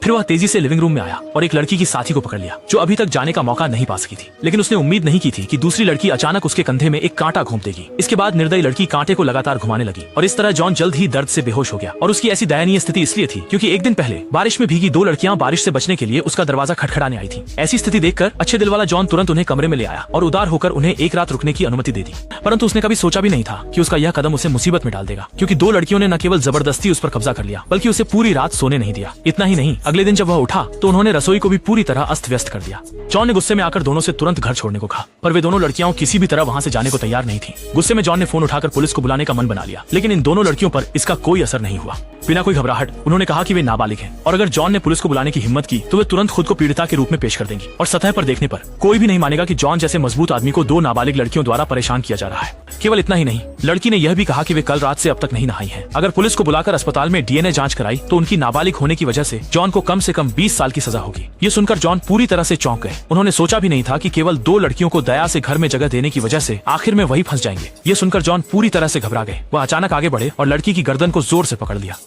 फिर वह तेजी से लिविंग रूम में आया और एक लड़की की साथी को पकड़ लिया जो अभी तक जाने का मौका नहीं पा सकी थी। लेकिन उसने उम्मीद नहीं की थी कि दूसरी लड़की अचानक उसके कंधे में एक कांटा घोंप देगी। इसके बाद निर्दयी लड़की कांटे को लगातार घुमाने लगी और इस तरह जॉन जल्द ही दर्द से बेहोश हो गया। और उसकी ऐसी दयनीय स्थिति इसलिए थी क्योंकि एक दिन पहले बारिश में भीगी दो लड़कियां बारिश से बचने के लिए उसका दरवाजा खटखटाने आई थी। ऐसी स्थिति देखकर अच्छे दिल वाला जॉन तुरंत उन्हें कमरे में ले आया और उदार होकर उन्हें एक रात रुकने की अनुमति दे दी। परंतु उसने कभी सोचा भी नहीं था कि उसका यह कदम उसे मुसीबत में डाल देगा, क्योंकि दो लड़कियों ने न केवल जबरदस्ती उस पर कब्जा कर लिया बल्कि उसे पूरी रात सोने नहीं दिया। इतना ही नहीं, अगले दिन जब वह उठा तो उन्होंने रसोई को भी पूरी तरह अस्त व्यस्त कर दिया। जॉन ने गुस्से में आकर दोनों से तुरंत घर छोड़ने को कहा, पर वे दोनों लड़कियां किसी भी तरह वहां से जाने को तैयार नहीं थी। गुस्से में जॉन ने फोन उठाकर पुलिस को बुलाने का मन बना लिया, लेकिन इन दोनों लड़कियों पर इसका कोई असर नहीं हुआ। बिना कोई घबराहट उन्होंने कहा कि वे नाबालिग हैं और अगर जॉन ने पुलिस को बुलाने की हिम्मत की तो वे तुरंत खुद को पीड़िता के रूप में पेश कर देंगी और सतह पर देखने पर कोई भी नहीं मानेगा कि जॉन जैसे मजबूत आदमी को दो नाबालिग लड़कियों द्वारा परेशान किया जा रहा है। केवल इतना ही नहीं, लड़की ने यह भी कहा कि वे कल रात से अब तक नहीं नहाई हैं। अगर पुलिस को बुलाकर अस्पताल में डीएनए जांच कराई तो उनकी नाबालिग होने की वजह से जॉन को कम से कम 20 साल की सजा होगी। ये सुनकर जॉन पूरी तरह से चौंक गए। उन्होंने सोचा भी नहीं था कि केवल दो लड़कियों को दया से घर में जगह देने की वजह से आखिर में वही फंस जाएंगे। ये सुनकर जॉन पूरी तरह से घबरा गए। वह अचानक आगे बढ़े और लड़की की गर्दन को जोर से पकड़ लिया।